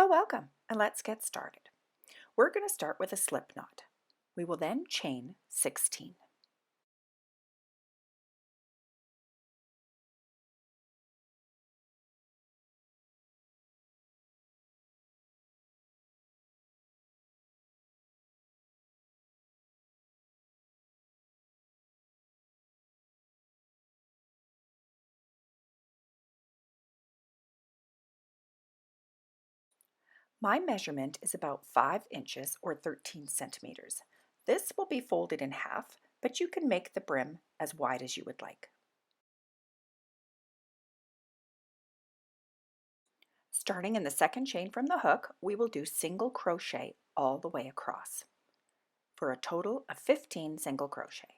Hello, welcome, and let's get started. We're going to start with a slip knot. We will then chain 16. My measurement is about 5 inches or 13 centimeters. This will be folded in half, but you can make the brim as wide as you would like. Starting in the second chain from the hook, we will do single crochet all the way across for a total of 15 single crochet.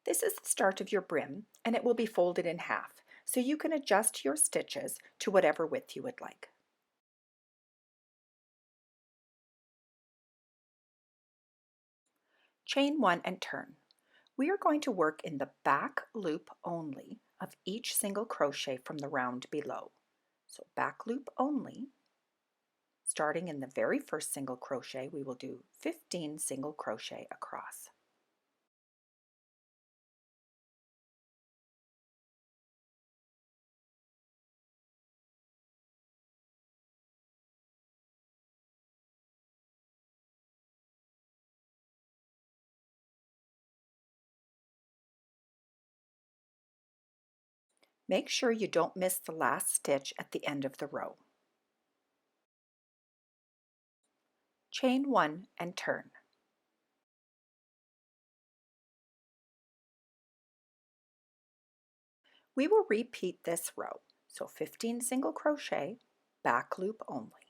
This is the start of your brim, and it will be folded in half, so you can adjust your stitches to whatever width you would like. Chain 1 and turn. We are going to work in the back loop only of each single crochet from the round below. So back loop only. Starting in the very first single crochet, we will do 15 single crochet across. Make sure you don't miss the last stitch at the end of the row. Chain 1 and turn. We will repeat this row, so 15 single crochet, back loop only.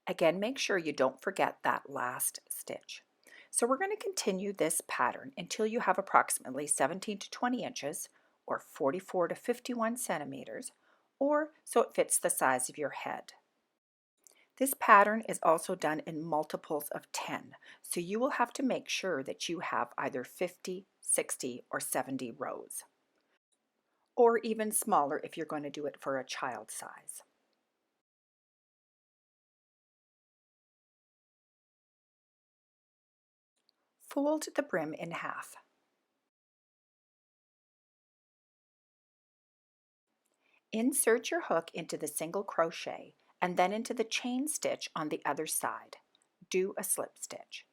Again, make sure you don't forget that last stitch. So we're going to continue this pattern until you have approximately 17 to 20 inches or 44 to 51 centimeters, or so it fits the size of your head. This pattern is also done in multiples of 10, so you will have to make sure that you have either 50, 60, or 70 rows, or even smaller if you're going to do it for a child size. Fold the brim in half. Insert your hook into the single crochet and then into the chain stitch on the other side. Do a slip stitch.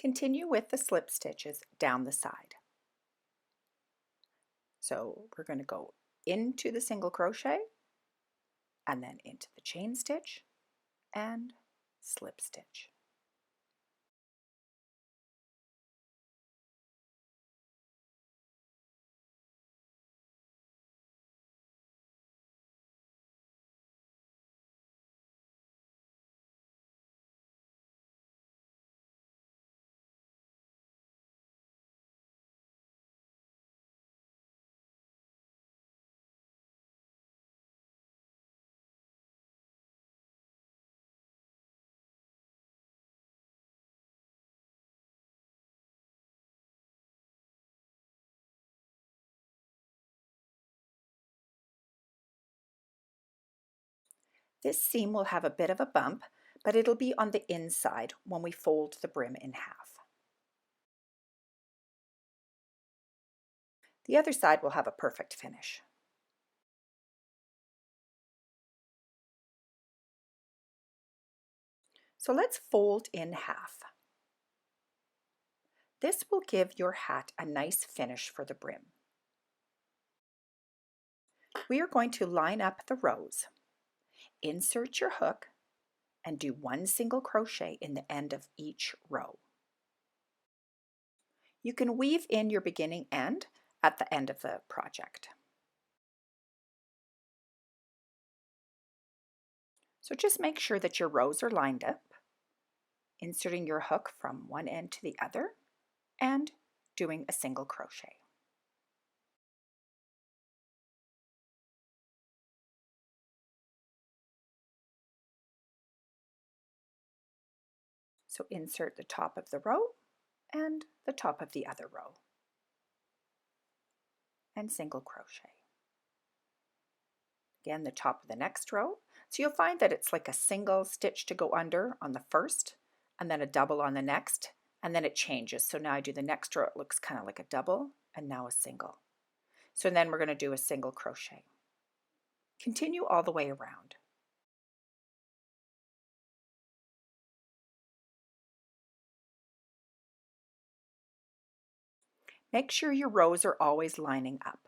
Continue with the slip stitches down the side. So we're going to go into the single crochet and then into the chain stitch and slip stitch. This seam will have a bit of a bump, but it'll be on the inside when we fold the brim in half. The other side will have a perfect finish. So let's fold in half. This will give your hat a nice finish for the brim. We are going to line up the rows, insert your hook, and do one single crochet in the end of each row. You can weave in your beginning end at the end of the project. So just make sure that your rows are lined up, inserting your hook from one end to the other and doing a single crochet. So insert the top of the row and the top of the other row and single crochet. Again, the top of the next row. So you'll find that it's like a single stitch to go under on the first and then a double on the next, and then it changes. So now I do the next row, it looks kind of like a double and now a single. So then we're going to do a single crochet. Continue all the way around. Make sure your rows are always lining up.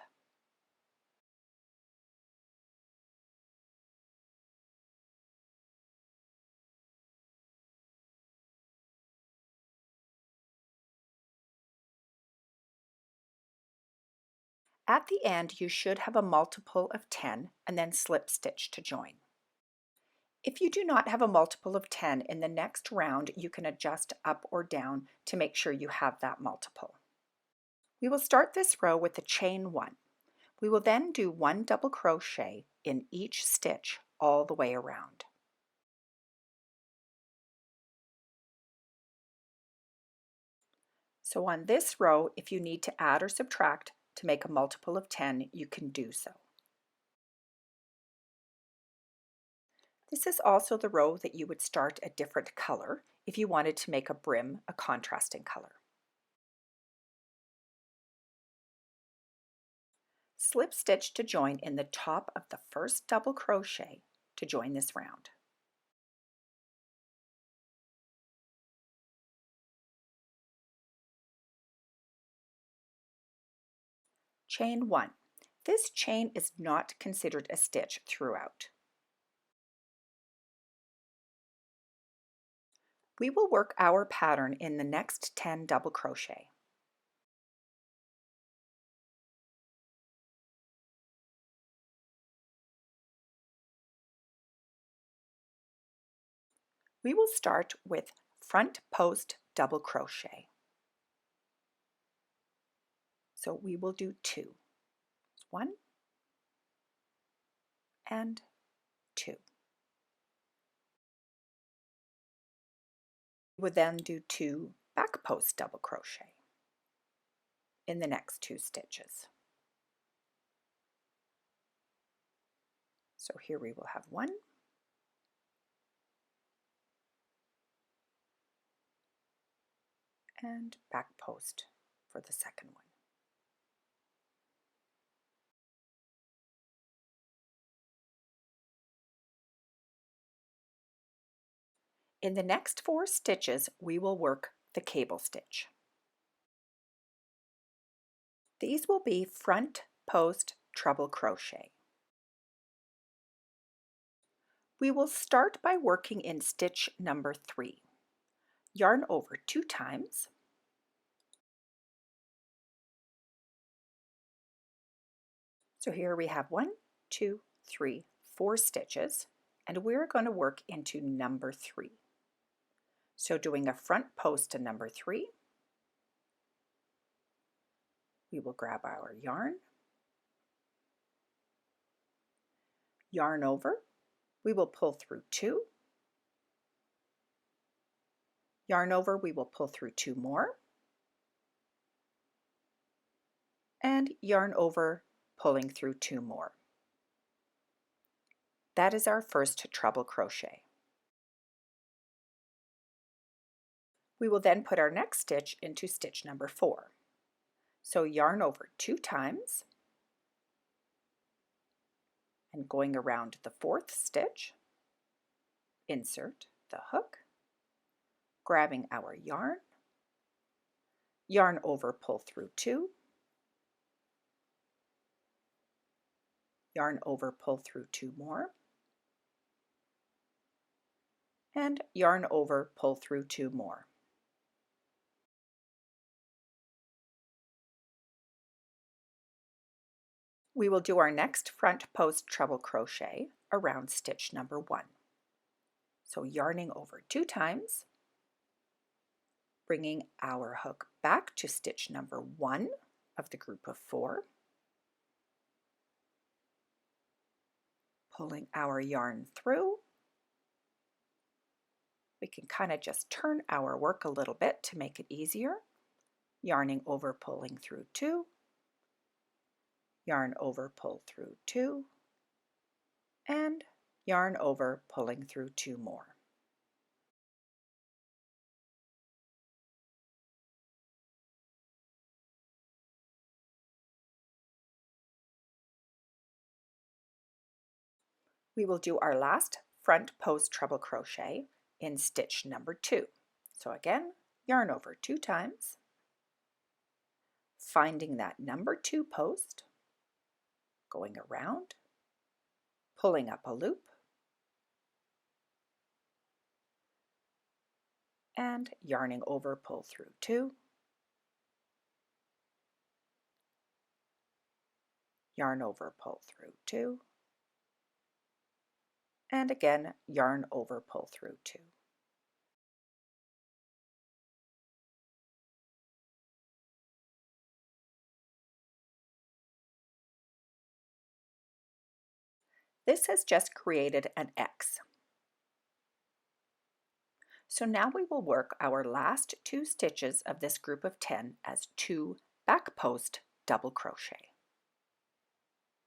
At the end, you should have a multiple of 10 and then slip stitch to join. If you do not have a multiple of 10 in the next round, you can adjust up or down to make sure you have that multiple. We will start this row with the chain 1. We will then do 1 double crochet in each stitch all the way around. So on this row, if you need to add or subtract to make a multiple of 10, you can do so. This is also the row that you would start a different color if you wanted to make a brim a contrasting color. Slip stitch to join in the top of the first double crochet to join this round. Chain 1. This chain is not considered a stitch throughout. We will work our pattern in the next 10 double crochet. We will start with front post double crochet. So we will do 2. 1 and 2. We would then do 2 back post double crochet in the next 2 stitches. So here we will have 1 and back post for the second one. In the next 4 stitches, we will work the cable stitch. These will be front post treble crochet. We will start by working in stitch number 3. Yarn over 2 times. So here we have 1, 2, 3, 4 stitches, and we're going to work into number 3. So doing a front post to number 3, we will grab our yarn, yarn over, we will pull through 2, yarn over, we will pull through 2 more, and yarn over, pulling through 2 more. That is our first treble crochet. We will then put our next stitch into stitch number 4. So yarn over 2 times and going around the 4th stitch, insert the hook, grabbing our yarn, yarn over, pull through 2, yarn over, pull through 2 more, and yarn over, pull through 2 more. We will do our next front post treble crochet around stitch number 1. So yarning over 2 times, bringing our hook back to stitch number 1 of the group of 4, pulling our yarn through. We can kind of just turn our work a little bit to make it easier. Yarning over, pulling through 2, yarn over, pull through 2, and yarn over, pulling through 2 more. We will do our last front post treble crochet in stitch number 2. So again, yarn over 2 times, finding that number 2 post, going around, pulling up a loop, and yarning over, pull through 2, yarn over, pull through 2, and again yarn over, pull through 2. This has just created an X. So now we will work our last 2 stitches of this group of 10 as 2 back post double crochet.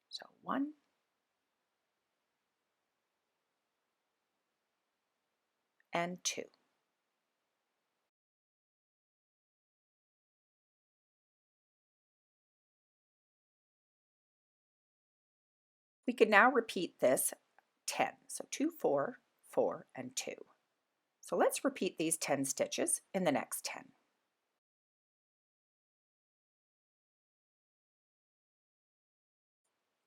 So 1, and 2. We can now repeat this 10. So 2, 4, 4, and 2. So let's repeat these 10 stitches in the next 10.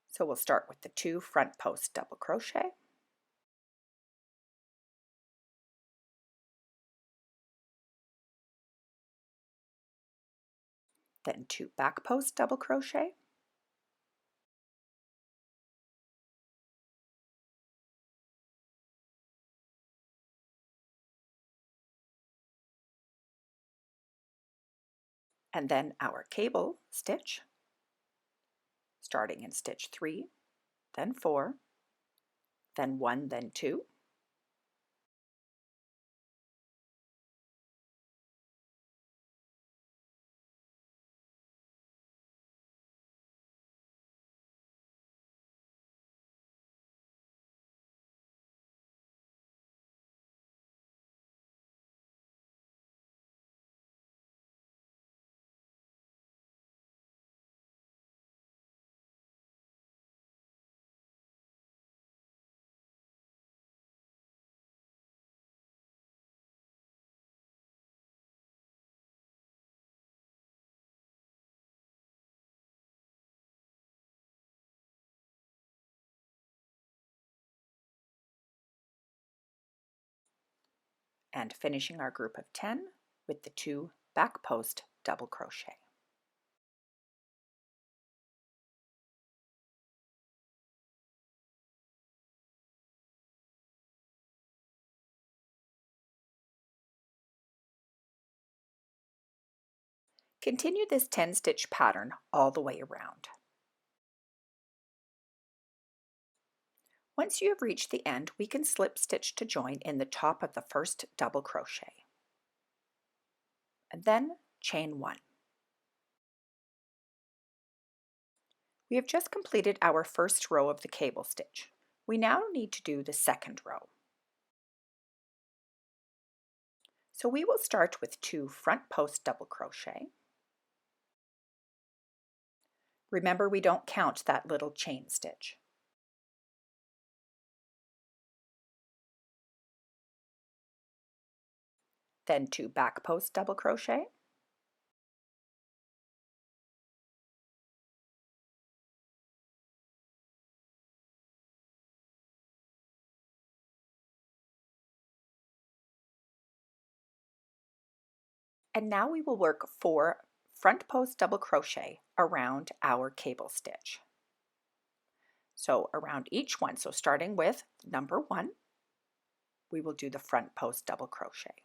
So we'll start with the 2 front post double crochet, then 2 back post double crochet, and then our cable stitch, starting in stitch 3, then 4, then 1, then 2, and finishing our group of 10 with the 2 back post double crochet. Continue this 10 stitch pattern all the way around. Once you have reached the end, we can slip stitch to join in the top of the first double crochet, and then chain 1. We have just completed our first row of the cable stitch. We now need to do the second row. So we will start with 2 front post double crochet. Remember, we don't count that little chain stitch. Then 2 back post double crochet, And now we will work 4 front post double crochet around our cable stitch. So around each one, so starting with number 1, we will do the front post double crochet.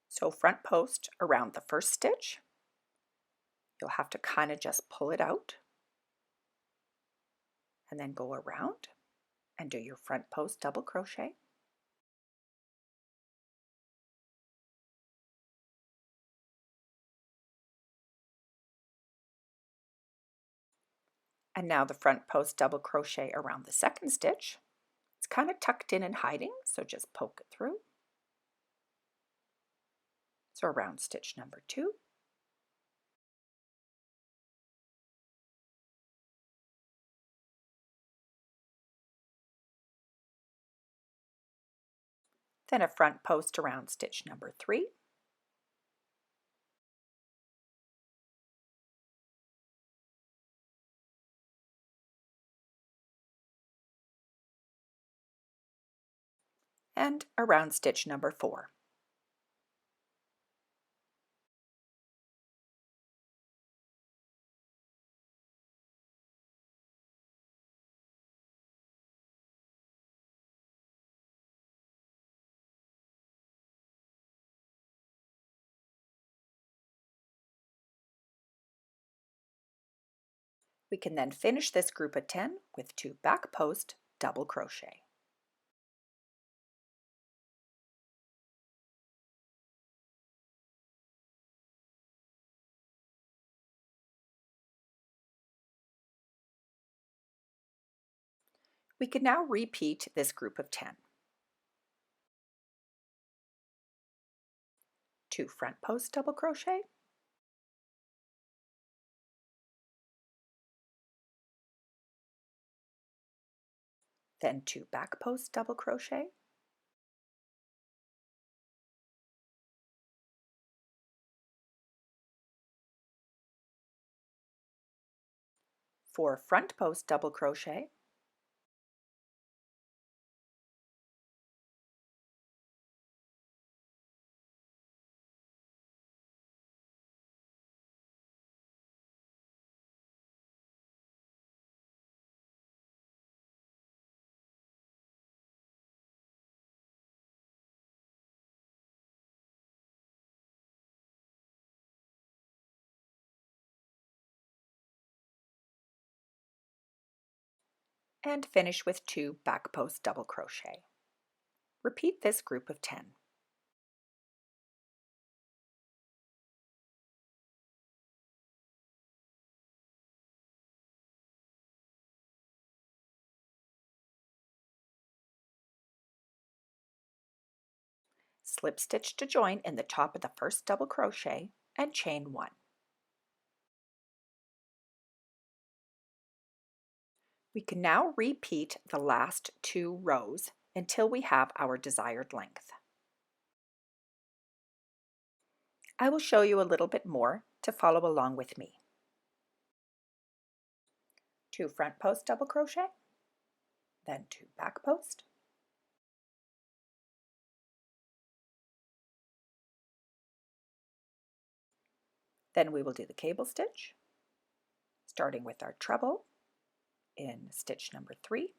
So front post around the first stitch, you'll have to kind of just pull it out and then go around and do your front post double crochet. And now the front post double crochet around the second stitch. It's kind of tucked in and hiding, so just poke it through. So around stitch number 2. Then a front post around stitch number 3. And around stitch number 4. We can then finish this group of 10 with 2 back post double crochet. We can now repeat this group of 10. 2 front post double crochet, then 2 back post double crochet, 4 front post double crochet, and finish with 2 back post double crochet. Repeat this group of 10. Slip stitch to join in the top of the first double crochet and chain 1. We can now repeat the last 2 rows until we have our desired length. I will show you a little bit more to follow along with me. 2 front post double crochet, then 2 back post, then we will do the cable stitch, starting with our treble in stitch number 3,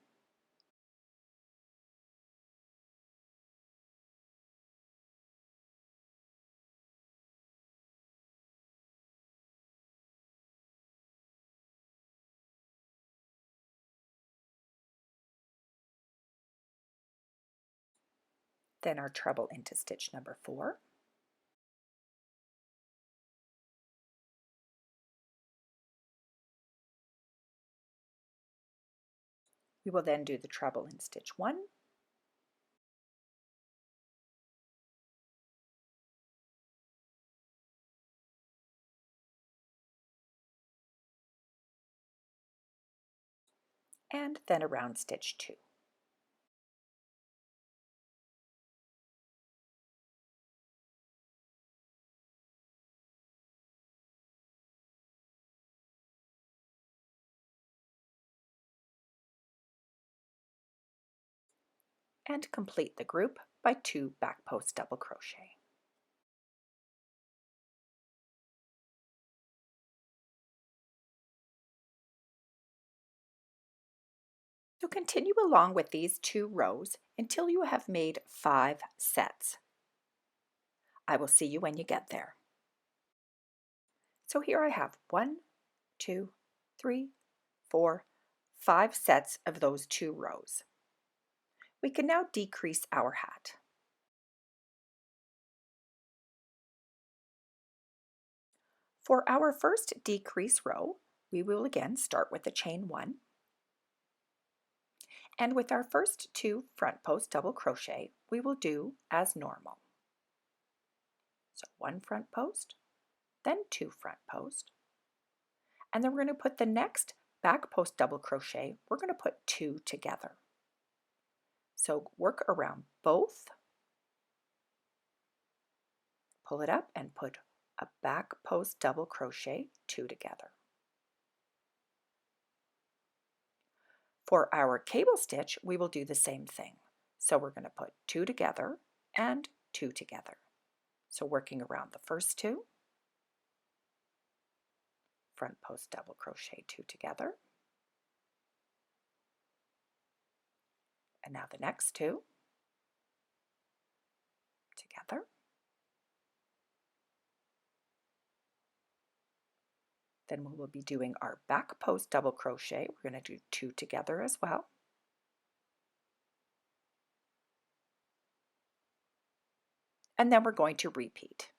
then our treble into stitch number 4, we will then do the treble in stitch 1, and then around stitch 2. and complete the group by 2 back post double crochet. So continue along with these 2 rows until you have made 5 sets. I will see you when you get there. So here I have 1, 2, 3, 4, 5 sets of those 2 rows. We can now decrease our hat. For our first decrease row, we will again start with the chain 1. And with our first 2 front post double crochet, we will do as normal. So 1 front post, then 2 front post, and then we're going to put the next back post double crochet, we're going to put 2 together. So work around both, pull it up and put a back post double crochet, 2 together. For our cable stitch, we will do the same thing. So we're going to put 2 together and 2 together. So working around the first 2, front post double crochet, 2 together, and now the next 2 together, then we will be doing our back post double crochet. We're going to do 2 together as well, and then we're going to repeat.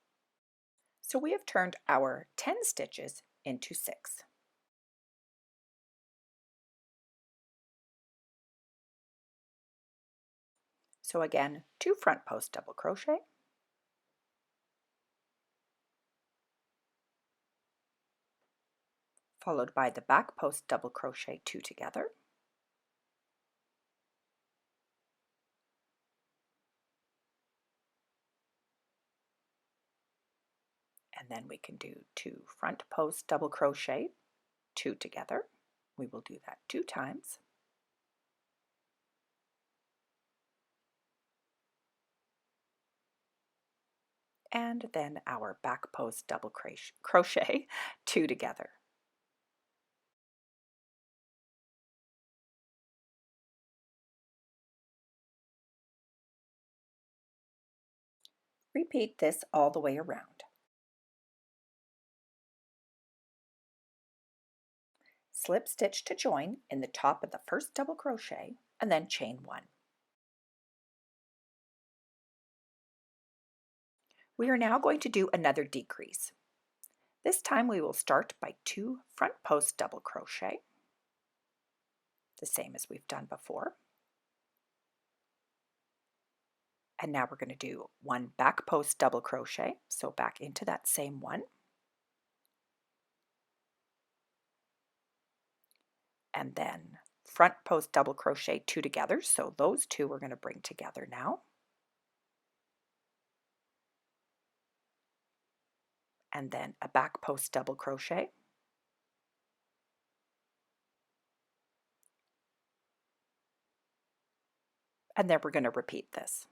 So we have turned our 10 stitches into 6. So again, 2 front post double crochet, followed by the back post double crochet, 2 together, and then we can do 2 front post double crochet, 2 together. We will do that 2 times. And then our back post double crochet, 2 together. Repeat this all the way around. Slip stitch to join in the top of the first double crochet and then chain 1. We are now going to do another decrease. This time we will start by 2 front post double crochet, the same as we've done before. And now we're going to do 1 back post double crochet, so back into that same one. And then front post double crochet, 2 together, so those 2 we're going to bring together now. And then a back post double crochet, and then we're going to repeat this.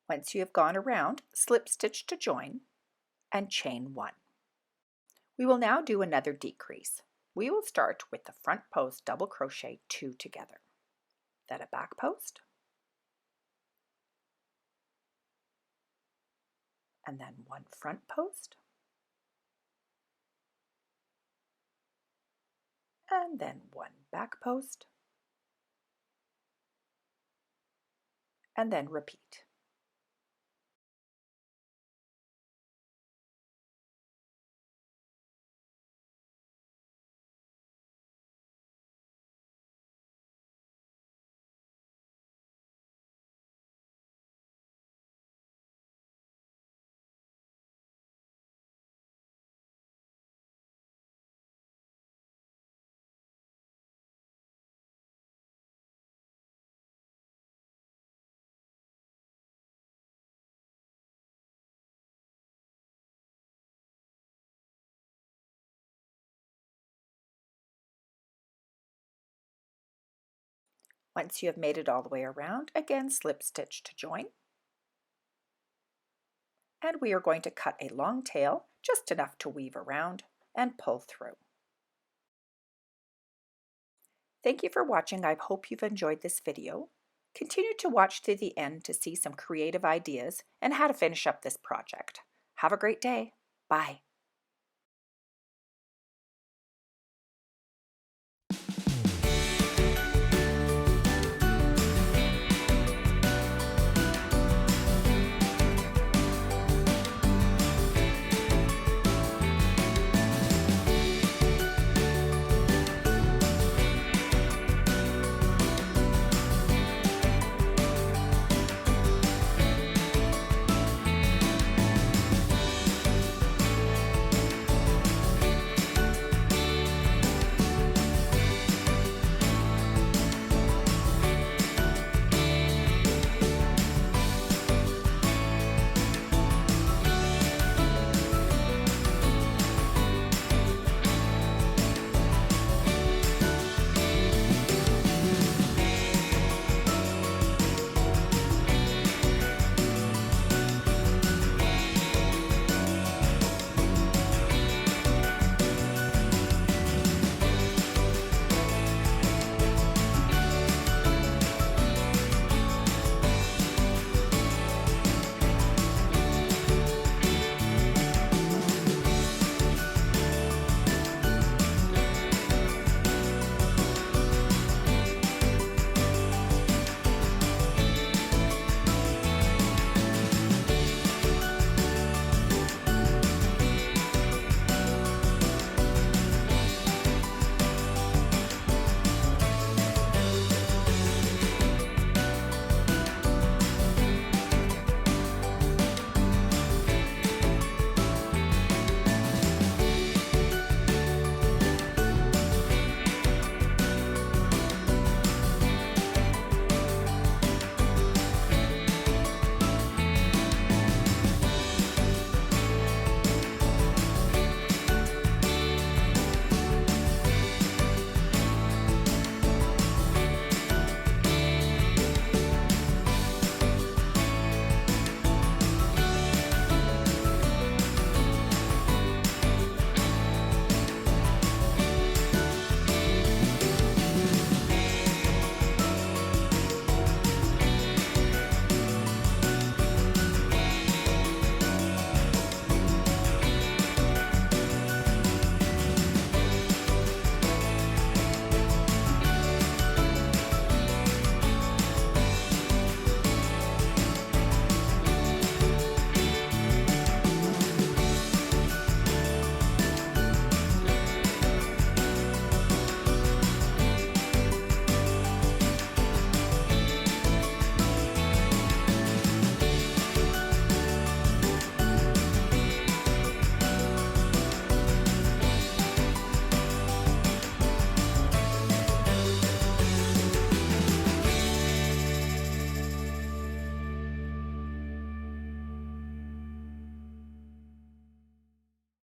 Once you have gone around, slip stitch to join and chain 1. We will now do another decrease. We will start with the front post double crochet, 2 together, then a back post, and then 1 front post, and then 1 back post, and then repeat. Once you have made it all the way around, again slip stitch to join. And we are going to cut a long tail, just enough to weave around, and pull through. Thank you for watching. I hope you've enjoyed this video. Continue to watch to the end to see some creative ideas and how to finish up this project. Have a great day. Bye.